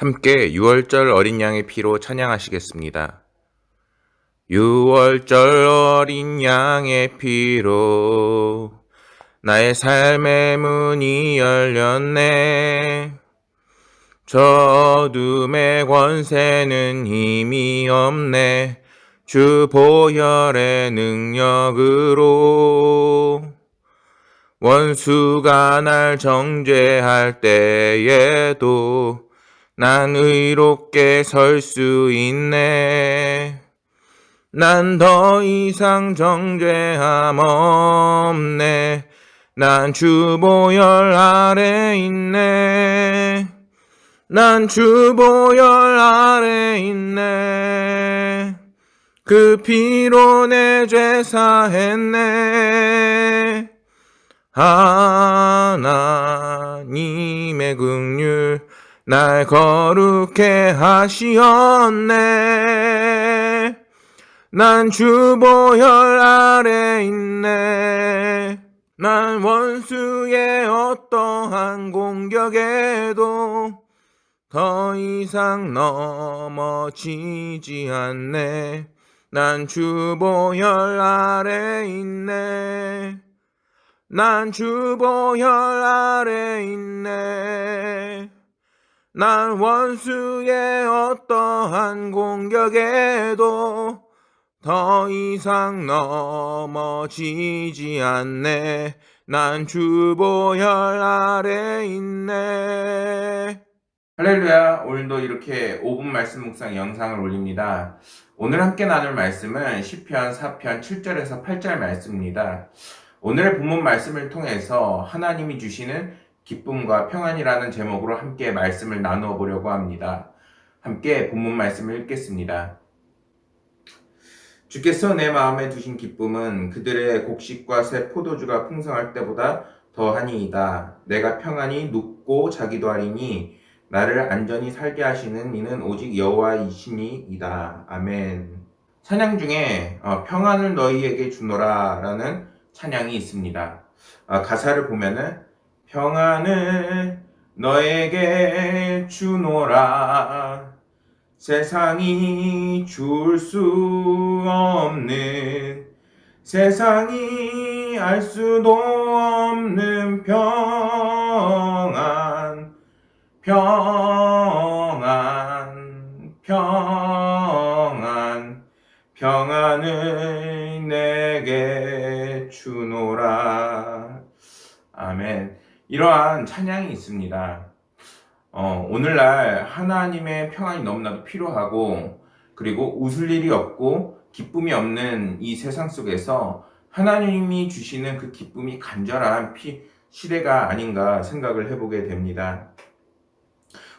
함께 6월절 어린 양의 피로 찬양하시겠습니다. 6월절 어린 양의 피로 나의 삶의 문이 열렸네. 저 어둠의 권세는 힘이 없네. 주 보혈의 능력으로 원수가 날 정죄할 때에도 난 의롭게 설 수 있네. 난 더 이상 정죄함 없네. 난 주 보혈 아래 있네. 난 주 보혈 아래 있네. 그 피로 내 죄 사했네. 하나님의 긍휼 날 거룩해 하시었네. 난 주 보혈 아래 있네. 난 원수의 어떠한 공격에도 더 이상 넘어지지 않네. 난 주 보혈 아래 있네. 난 주 보혈 아래 있네. 난 원수의 어떠한 공격에도 더 이상 넘어지지 않네. 난 주 보혈 아래 있네. 할렐루야. 오늘도 이렇게 5분 말씀 묵상 영상을 올립니다. 오늘 함께 나눌 말씀은 시편 4편 7절에서 8절 말씀입니다. 오늘의 본문 말씀을 통해서 하나님이 주시는 기쁨과 평안이라는 제목으로 함께 말씀을 나누어 보려고 합니다. 함께 본문 말씀을 읽겠습니다. 주께서 내 마음에 두신 기쁨은 그들의 곡식과 새 포도주가 풍성할 때보다 더하니이다. 내가 평안히 눕고 자기도 하리니 나를 안전히 살게 하시는 이는 오직 여호와이시니이다. 아멘. 찬양 중에 평안을 너희에게 주노라 라는 찬양이 있습니다. 가사를 보면은 평안을 너에게 주노라 세상이 줄 수 없는 세상이 알 수도 없는 평안 평안을 내게 주노라. 아멘. 이러한 찬양이 있습니다. 오늘날 하나님의 평안이 너무나도 필요하고 그리고 웃을 일이 없고 기쁨이 없는 이 세상 속에서 하나님이 주시는 그 기쁨이 간절한 시대가 아닌가 생각을 해보게 됩니다.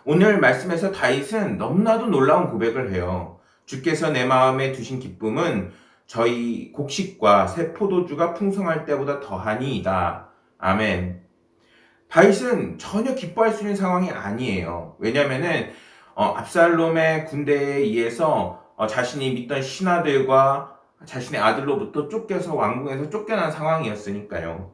오늘 말씀에서 다윗은 너무나도 놀라운 고백을 해요. 주께서 내 마음에 두신 기쁨은 저희 곡식과 새 포도주가 풍성할 때보다 더하니이다. 아멘. 다윗은 전혀 기뻐할 수 있는 상황이 아니에요. 왜냐면은 압살롬의 군대에 의해서 자신이 믿던 신하들과 자신의 아들로부터 쫓겨서 왕궁에서 쫓겨난 상황이었으니까요.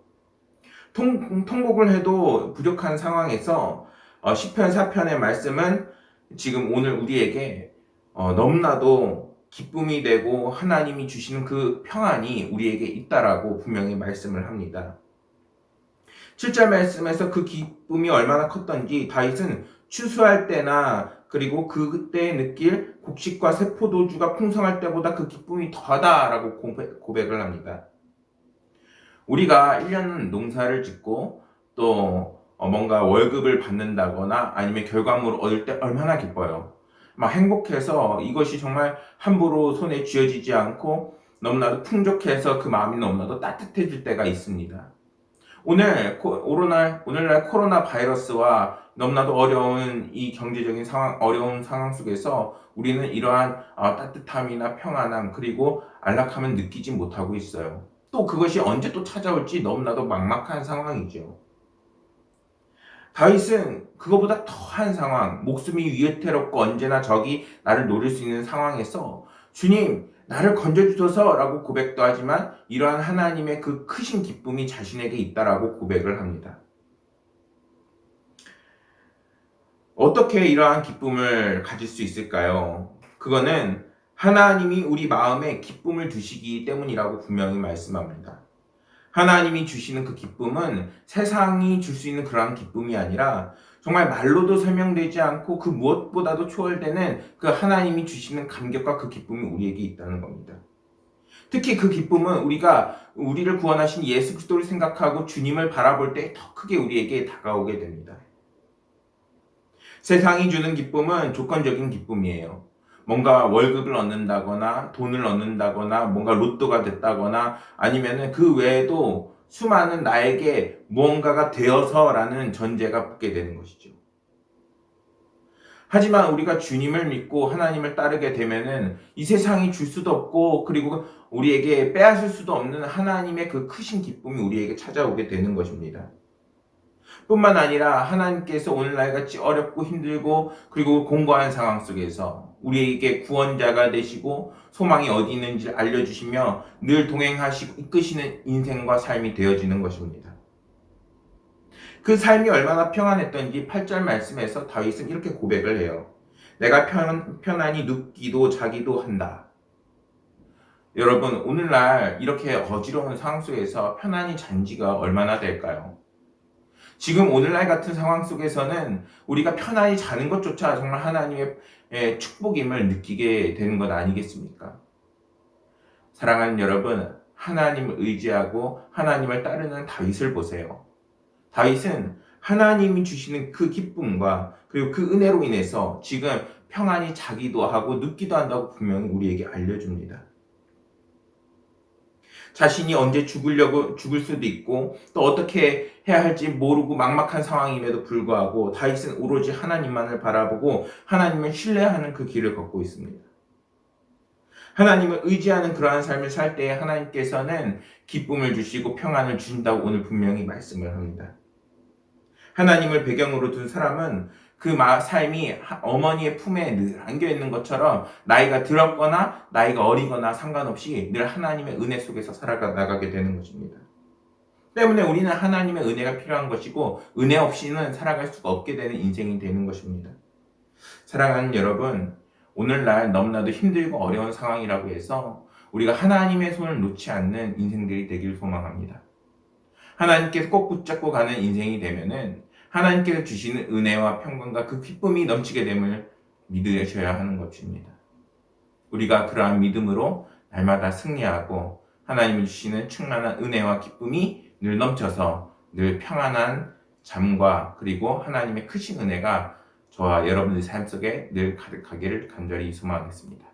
통곡을 해도 부족한 상황에서 시편 4편의 말씀은 지금 오늘 우리에게 너무나도 기쁨이 되고 하나님이 주시는 그 평안이 우리에게 있다라고 분명히 말씀을 합니다. 7절 말씀에서 그 기쁨이 얼마나 컸던지 다윗은 추수할 때나 그리고 그때 느낄 곡식과 새 포도주가 풍성할 때보다 그 기쁨이 더하다라고 고백을 합니다. 우리가 1년 농사를 짓고 또 뭔가 월급을 받는다거나 아니면 결과물을 얻을 때 얼마나 기뻐요. 막 행복해서 이것이 정말 함부로 손에 쥐어지지 않고 너무나도 풍족해서 그 마음이 너무나도 따뜻해질 때가 있습니다. 오늘날 코로나 바이러스와 너무나도 어려운 이 경제적인 상황, 어려운 상황 속에서 우리는 이러한 따뜻함이나 평안함 그리고 안락함을 느끼지 못하고 있어요. 또 그것이 언제 또 찾아올지 너무나도 막막한 상황이죠. 다윗은 그거보다 더한 상황, 목숨이 위태롭고 언제나 적이 나를 노릴 수 있는 상황에서 주님, 나를 건져주소서 라고 고백도 하지만 이러한 하나님의 그 크신 기쁨이 자신에게 있다라고 고백을 합니다. 어떻게 이러한 기쁨을 가질 수 있을까요? 그거는 하나님이 우리 마음에 기쁨을 두시기 때문이라고 분명히 말씀합니다. 하나님이 주시는 그 기쁨은 세상이 줄 수 있는 그러한 기쁨이 아니라 정말 말로도 설명되지 않고 그 무엇보다도 초월되는 그 하나님이 주시는 감격과 그 기쁨이 우리에게 있다는 겁니다. 특히 그 기쁨은 우리를 구원하신 예수 그리스도를 생각하고 주님을 바라볼 때 더 크게 우리에게 다가오게 됩니다. 세상이 주는 기쁨은 조건적인 기쁨이에요. 뭔가 월급을 얻는다거나 돈을 얻는다거나 뭔가 로또가 됐다거나 아니면은 그 외에도 수많은 나에게 무언가가 되어서라는 전제가 붙게 되는 것이죠. 하지만 우리가 주님을 믿고 하나님을 따르게 되면은 이 세상이 줄 수도 없고 그리고 우리에게 빼앗을 수도 없는 하나님의 그 크신 기쁨이 우리에게 찾아오게 되는 것입니다. 뿐만 아니라 하나님께서 오늘날 같이 어렵고 힘들고 그리고 공고한 상황 속에서 우리에게 구원자가 되시고 소망이 어디 있는지 알려주시며 늘 동행하시고 이끄시는 인생과 삶이 되어지는 것입니다. 그 삶이 얼마나 평안했던지 8절 말씀에서 다윗은 이렇게 고백을 해요. 내가 편안히 눕기도 자기도 한다. 여러분, 오늘날 이렇게 어지러운 상황 속에서 편안히 잔 지가 얼마나 될까요? 지금 오늘날 같은 상황 속에서는 우리가 편안히 자는 것조차 정말 하나님의 축복임을 느끼게 되는 것 아니겠습니까? 사랑하는 여러분, 하나님을 의지하고 하나님을 따르는 다윗을 보세요. 다윗은 하나님이 주시는 그 기쁨과 그리고 그 은혜로 인해서 지금 평안히 자기도 하고 눕기도 한다고 분명히 우리에게 알려줍니다. 자신이 언제 죽을 수도 있고 또 어떻게 해야 할지 모르고 막막한 상황임에도 불구하고 다윗은 오로지 하나님만을 바라보고 하나님을 신뢰하는 그 길을 걷고 있습니다. 하나님을 의지하는 그러한 삶을 살 때 하나님께서는 기쁨을 주시고 평안을 주신다고 오늘 분명히 말씀을 합니다. 하나님을 배경으로 둔 사람은 그 삶이 어머니의 품에 늘 안겨있는 것처럼 나이가 들었거나 나이가 어리거나 상관없이 늘 하나님의 은혜 속에서 살아나가게 되는 것입니다. 때문에 우리는 하나님의 은혜가 필요한 것이고 은혜 없이는 살아갈 수가 없게 되는 인생이 되는 것입니다. 사랑하는 여러분, 오늘날 너무나도 힘들고 어려운 상황이라고 해서 우리가 하나님의 손을 놓지 않는 인생들이 되길 소망합니다. 하나님께서 꼭 붙잡고 가는 인생이 되면은 하나님께서 주시는 은혜와 평강과 그 기쁨이 넘치게 됨을 믿으셔야 하는 것입니다. 우리가 그러한 믿음으로 날마다 승리하고 하나님이 주시는 충만한 은혜와 기쁨이 늘 넘쳐서 늘 평안한 잠과 그리고 하나님의 크신 은혜가 저와 여러분의 삶 속에 늘 가득하기를 간절히 소망하겠습니다.